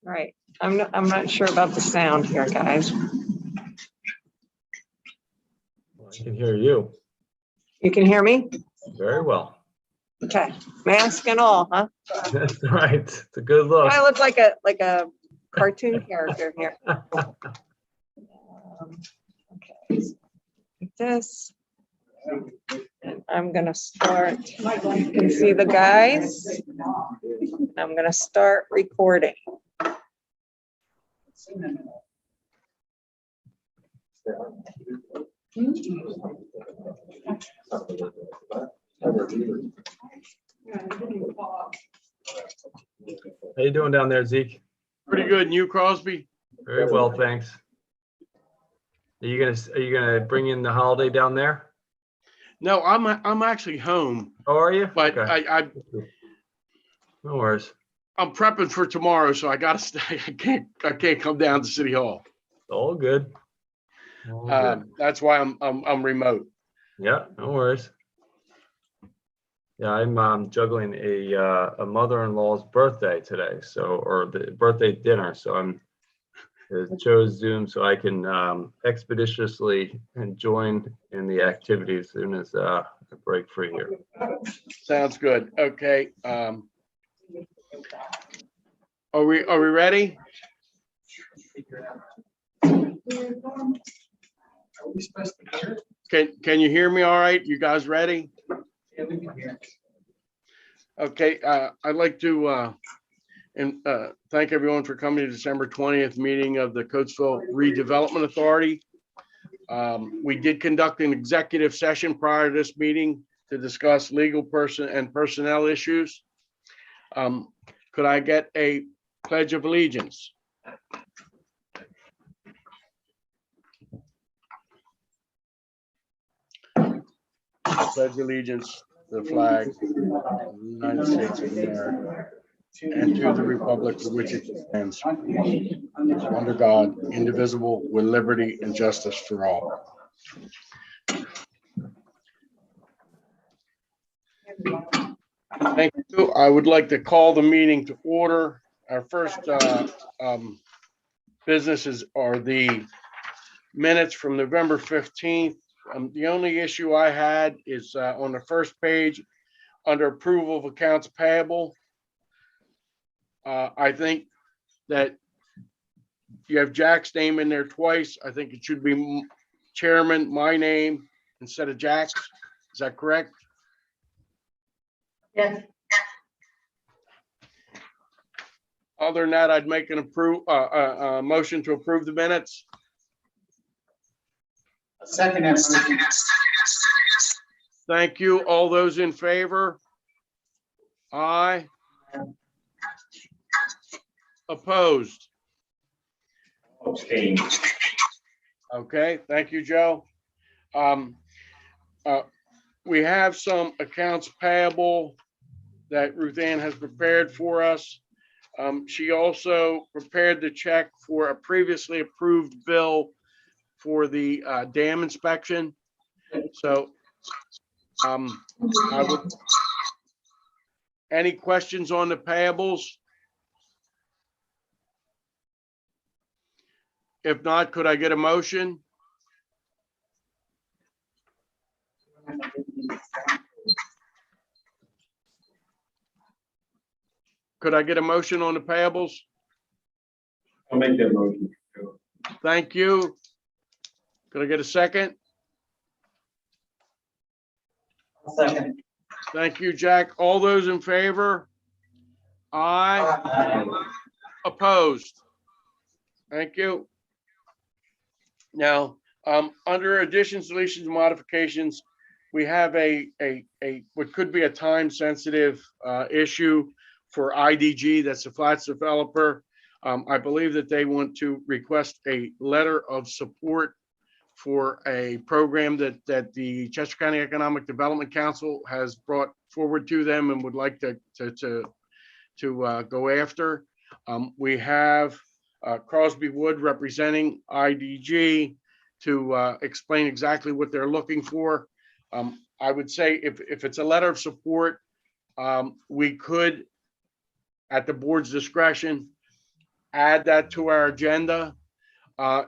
All right, I'm not sure about the sound here, guys. I can hear you You can hear me? very well. Okay, mask and all, huh? That's right. It's a good look. I look like a cartoon character here. Okay, like this. And I'm gonna start. You can see the guys. I'm gonna start recording. How you doing down there, Zeke? Pretty good. And you, Crosby? Very well, thanks. Are you gonna bring in the holiday down there? No, I'm actually home, Oh, are you? but Okay. No worries. I'm prepping for tomorrow, so I gotta stay. I can't come down to City Hall. All good. All good. That's why I'm remote. Yeah, no worries. Yeah, I'm juggling a mother-in-law's birthday today, or the birthday dinner. So I chose Zoom so I can expeditiously join in the activity as soon as I break free here. Sounds good. Okay. Are we ready? Can you hear me all right? You guys ready? Okay, I'd like to thank everyone for coming to December 20th meeting of the Coatesville Redevelopment Authority. We did conduct an executive session prior to this meeting to discuss legal and personnel issues. Could I get a pledge of allegiance? Pledge allegiance to the flag of the United States of America and to the republic for which it stands, under God, indivisible, with liberty and justice for all. Thank you. I would like to call the meeting to order. Our first businesses are the minutes from November 15th. The only issue I had is on the first page under approval of accounts payable. I think that you have Jack's name in there twice. I think it should be chairman, my name, instead of Jack's. Is that correct? Yes. Other than that, I'd make an motion to approve the minutes. Second. Thank you. All those in favor? Aye. Opposed? Abstain. Okay, thank you, Joe. We have some accounts payable that Ruth Ann has prepared for us. She also prepared the check for a previously approved bill for the dam inspection. So any questions on the payables? If not, could I get a motion? Could I get a motion on the payables? I'll make that motion. Thank you. Could I get a second? Second. Thank you, Jack. All those in favor? Aye. Aye. Opposed? Thank you. Now, under additions, deletions, and modifications, we have what could be a time-sensitive issue for IDG, that's the flats developer. I believe that they want to request a letter of support for a program that the Chester County Economic Development Council has brought forward to them and would like to go after. We have Crosby Wood representing IDG to explain exactly what they're looking for. I would say if it's a letter of support, we could, at the board's discretion, add that to our agenda.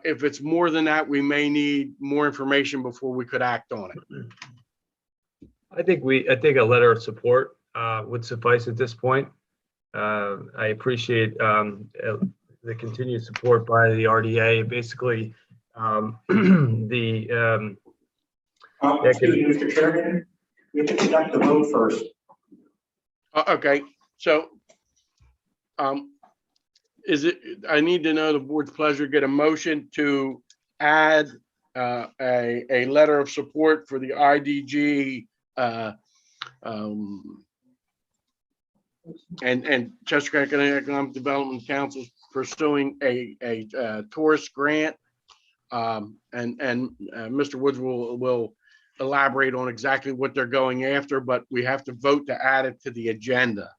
If it's more than that, we may need more information before we could act on it. I think a letter of support would suffice at this point. I appreciate the continued support by the RDA. Basically, Excuse me, Mr. Chairman, we have to conduct the vote first. Okay, so I need to know the board's pleasure, get a motion to add a letter of support for the IDG and Chester County Economic Development Council pursuing a tourist grant. And Mr. Woods will elaborate on exactly what they're going after, but we have to vote to add it to the agenda.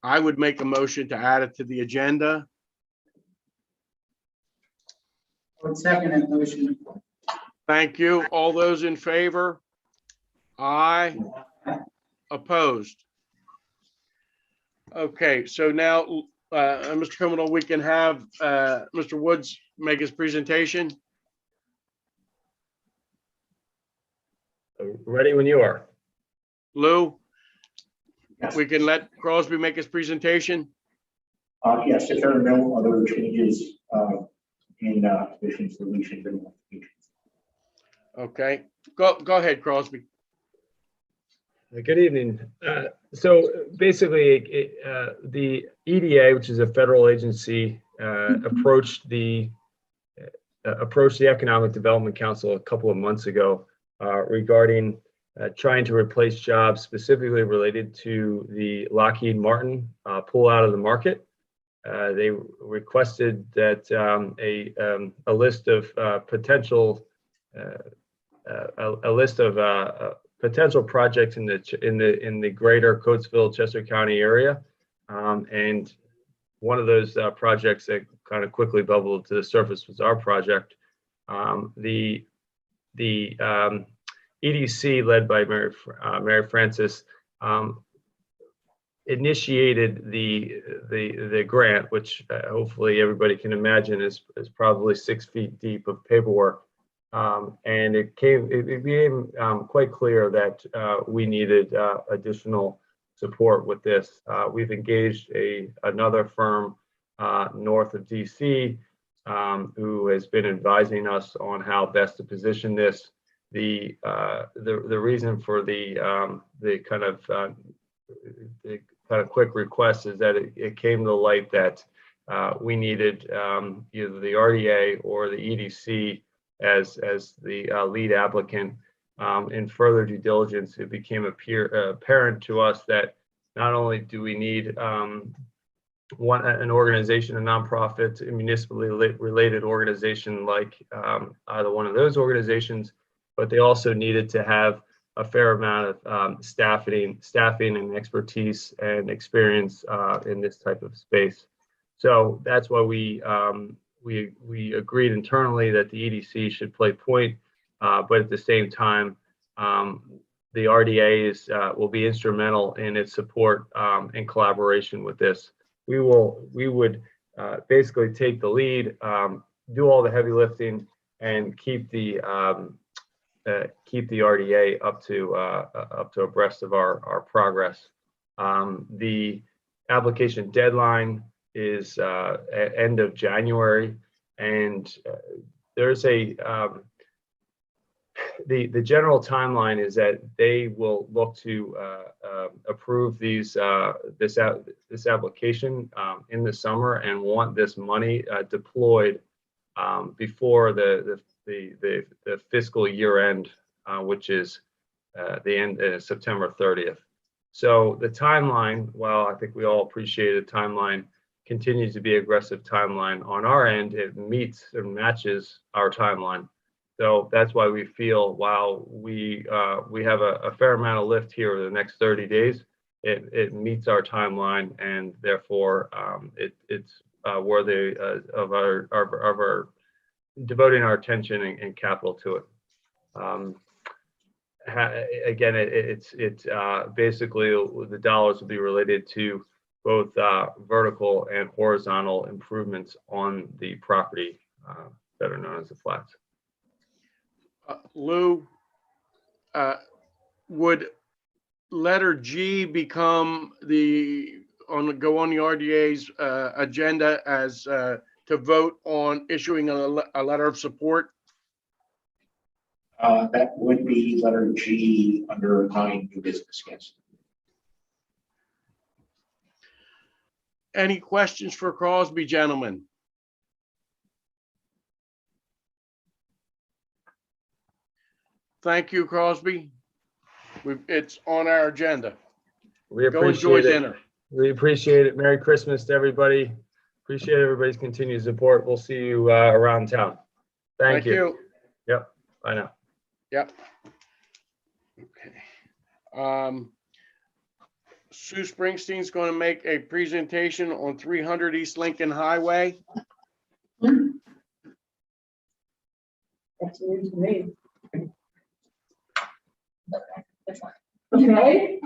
I would make a motion to add it to the agenda. I would second that motion. Thank you. All those in favor? Aye. Opposed? Okay, so now, Mr. Comadole, we can have Mr. Woods make his presentation. Ready when you are. Lou, Yes. we can let Crosby make his presentation. Yes, if there are no other changes in conditions, deletions, and modifications. Okay, go ahead, Crosby. Good evening. So basically, the EDA, which is a federal agency, approached the Economic Development Council a couple of months ago regarding trying to replace jobs specifically related to the Lockheed Martin pull out of the market. They requested that a list of potential potential projects in the greater Coatesville, Chester County area, and one of those projects that kind of quickly bubbled to the surface was our project. The EDC, led by Mary Francis, initiated the grant, which hopefully everybody can imagine is probably 6 feet deep of paperwork. And it became quite clear that we needed additional support with this. We've engaged another firm north of DC who has been advising us on how best to position this. The reason for the kind of quick request is that it came to light that we needed either the RDA or the EDC as the lead applicant. In further due diligence, it became apparent to us that not only do we need an organization, a nonprofit, a municipally related organization like either one of those organizations, but they also needed to have a fair amount of staffing and expertise and experience in this type of space. So that's why we agreed internally that the EDC should play point, but at the same time, the RDA will be instrumental in its support and collaboration with this. We would basically take the lead, do all the heavy lifting, and keep the RDA up to abreast of our progress. The application deadline is end of January, and there's the general timeline is that they will look to approve this application in the summer and want this money deployed before the fiscal year end which is the end September 30th. So the timeline, while I think we all appreciate the timeline, continues to be aggressive timeline on our end. It meets and matches our timeline. So that's why we feel while we have a fair amount of lift here over the next 30 days, it meets our timeline, and therefore it's worthy of our devoting our attention and capital to it. Again, it's basically the dollars will be related to both vertical and horizontal improvements on the property that are known as the flats. Lou, would letter G become go on the RDA's agenda as to vote on issuing a letter of support? That would be letter G under 9 new business, yes. Any questions for Crosby, gentlemen? Thank you, Crosby. It's on our agenda. We Go enjoy appreciate it. dinner. We appreciate it. Merry Christmas to everybody. Appreciate everybody's continued support. We'll see you around town. Thank you. Yep. Bye now. Yep. Okay. Sue Springsteen's going to make a presentation on 300 East Lincoln Highway. That's news to me. Okay.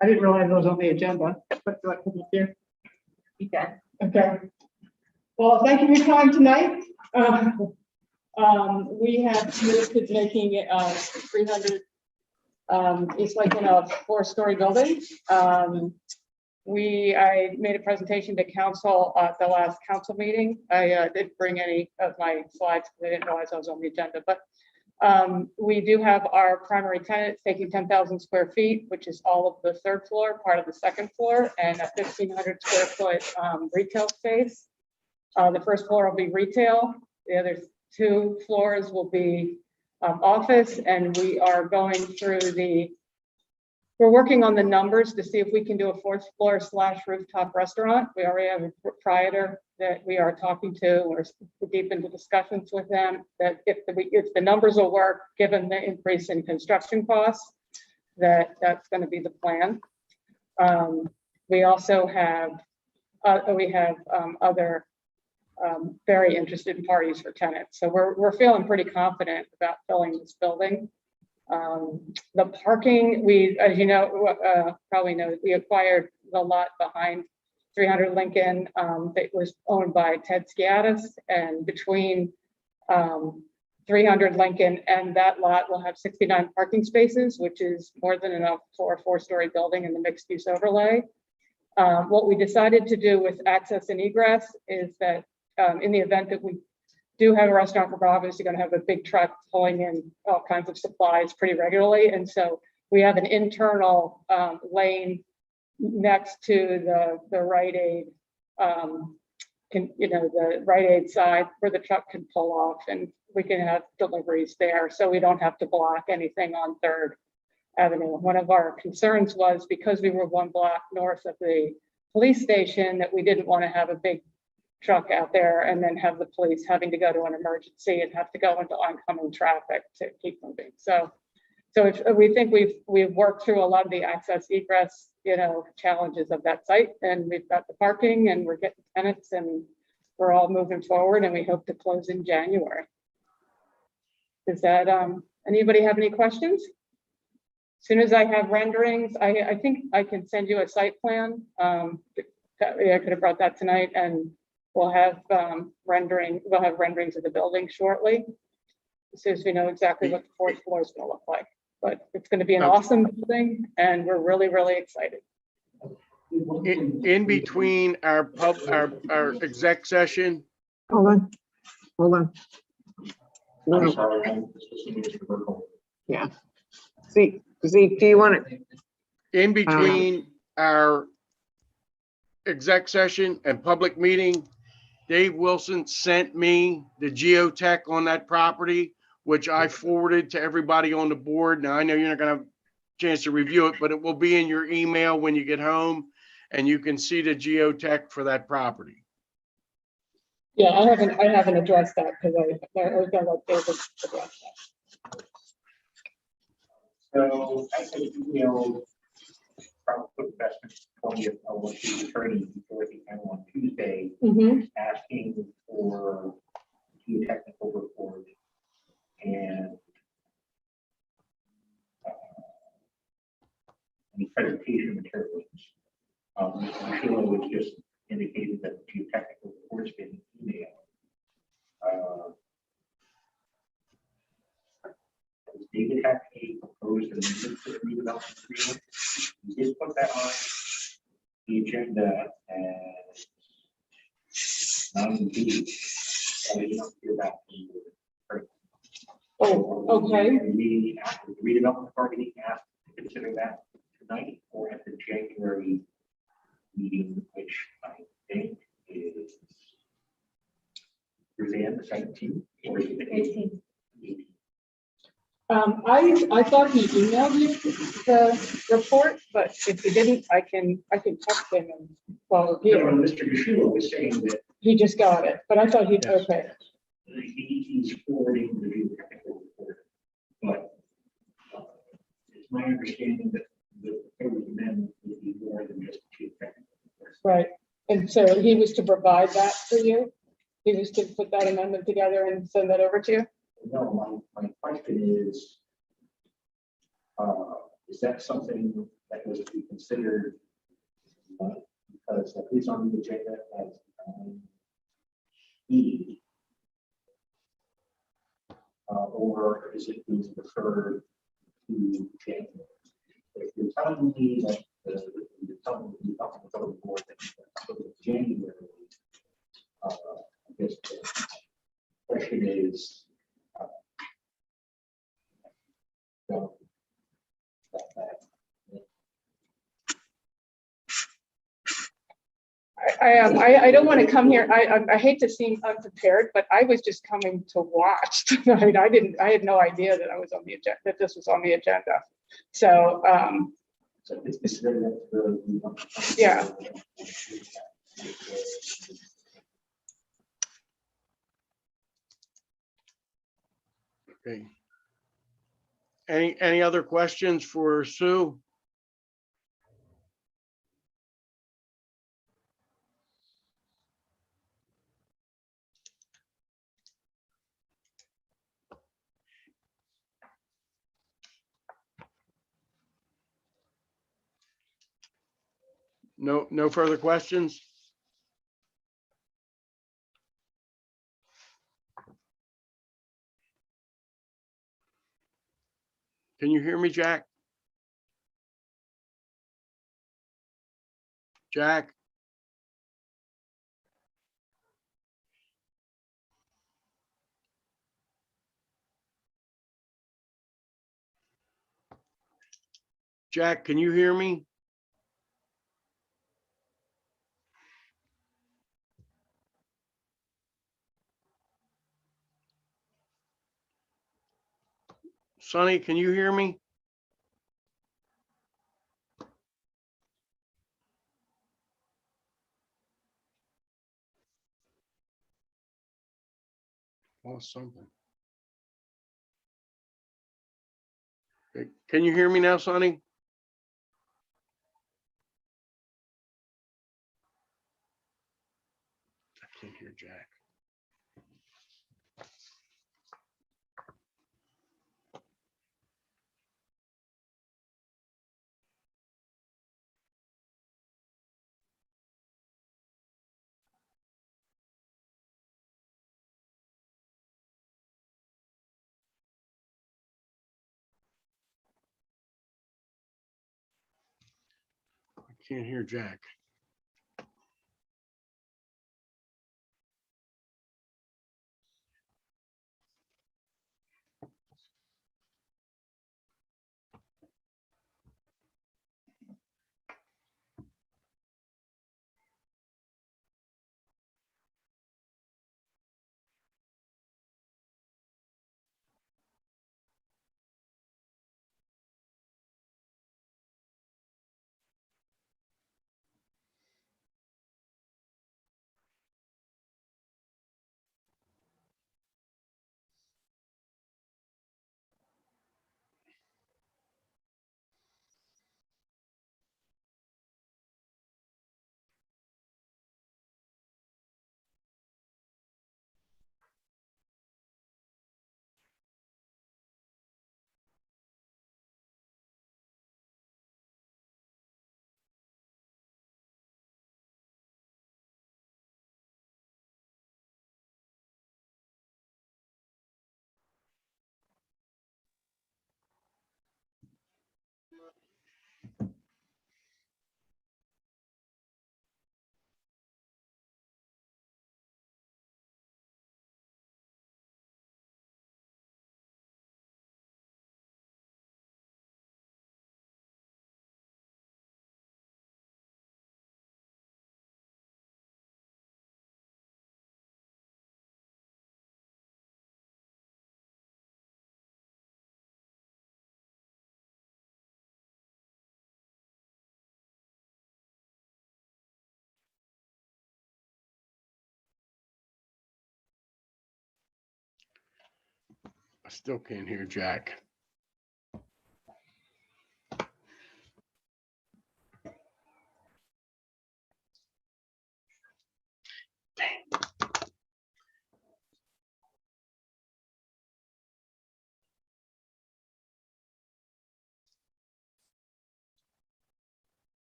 I didn't realize it was on the agenda, but do I put it here? You can. Okay. Well, thank you for your time tonight. We have committed to making 300 East Lincoln a 4-story building. I made a presentation to council at the last council meeting. I didn't bring any of my slides because I didn't realize I was on the agenda, but we do have our primary tenant taking 10,000 square feet, which is all of the 3rd floor, part of the 2nd floor, and a 1,500 square foot retail space. The 1st floor will be retail. The other 2 floors will be office, and we are going through we're working on the numbers to see if we can do a 4th floor / rooftop restaurant. We already have a proprietor that we are talking to. We're deep into discussions with them that if the numbers will work, given the increase in construction costs, that's going to be the plan. We also have other very interested parties for tenants. So we're feeling pretty confident about filling this building. The parking, as you know, probably know, we acquired the lot behind 300 Lincoln that was owned by Ted Skiatis, and between 300 Lincoln and that lot will have 69 parking spaces, which is more than enough for a 4-story building in the mixed use overlay. What we decided to do with access and egress is that in the event that we do have a restaurant, we're obviously going to have a big truck pulling in all kinds of supplies pretty regularly. And so we have an internal lane next to the Rite Aid, the Rite Aid side where the truck can pull off, and we can have deliveries there. So we don't have to block anything on 3rd Avenue. One of our concerns was because we were 1 block north of the police station that we didn't want to have a big truck out there and then have the police having to go to an emergency and have to go into oncoming traffic to keep moving. So we think we've worked through a lot of the access egress, challenges of that site, and we've got the parking and we're getting tenants and we're all moving forward, and we hope to close in January. Does that, anybody have any questions? As soon as I have renderings, I think I can send you a site plan. I could have brought that tonight, and we'll have renderings of the building shortly, as soon as we know exactly what the 4th floor is going to look like. But it's going to be an awesome building, and we're really, really excited. In between our exec session. Hold on. I'm sorry. Yeah. Zeke, do you want it? In between our exec session and public meeting, Dave Wilson sent me the geotech on that property, which I forwarded to everybody on the board. Now, I know you're not gonna have a chance to review it, but it will be in your email when you get home, and you can see the geotech for that property. Yeah, I haven't addressed that because I was gonna let David address that. So I said, probably put investment 20th, of the attorney before the end on Tuesday, asking for geotechnical report and any presentation materials. Sheila was just indicated that the geotechnical report's been emailed. Does David have a proposed amendment to the redevelopment agreement? We did put that on the agenda as 9B. I did not hear back from the. Oh, okay. We asked the redevelopment authority asked to consider that tonight or at the January meeting, which I think is Suzanne, the 17th or is it the 18th? I thought he emailed you the report, but if he didn't, I can text him and follow You know, you. Mr. Yeshua was saying that He just got it, but I thought he'd, Yes. okay. he's forwarding the geotechnical report, but it's my understanding that the proposed amendment would be more than just geotechnical. Right, and so he was to provide that for you? He was to put that amendment together and send that over to you? No, my question is that something that was to be considered? Because at least on the agenda as E, or is it being deferred to January? If you're telling me that you're telling me about the board that January, I guess the question is, I don't want to come here. I hate to seem unprepared, but I was just coming to watch tonight. I had no idea that I was on the agenda, that this was on the agenda. So, so it's the yeah. Okay. Any other questions for Sue? No further questions? Can you hear me, Jack? Jack? Jack, can you hear me? Sonny, can you hear me? Lost something. Okay. Can you hear me now, Sonny? I can't hear Jack. I can't hear Jack. I still can't hear Jack.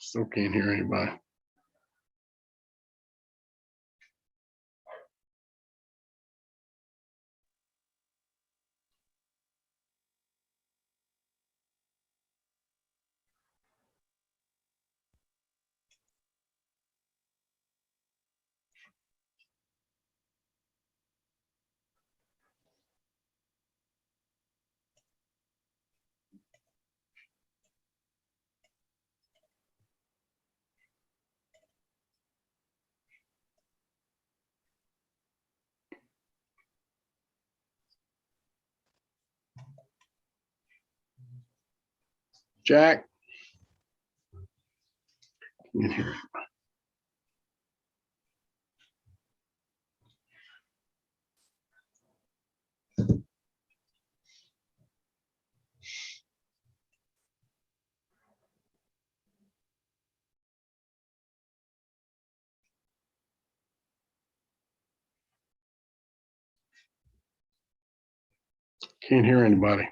Still can't hear anybody. Jack? Can't hear. Can't hear anybody.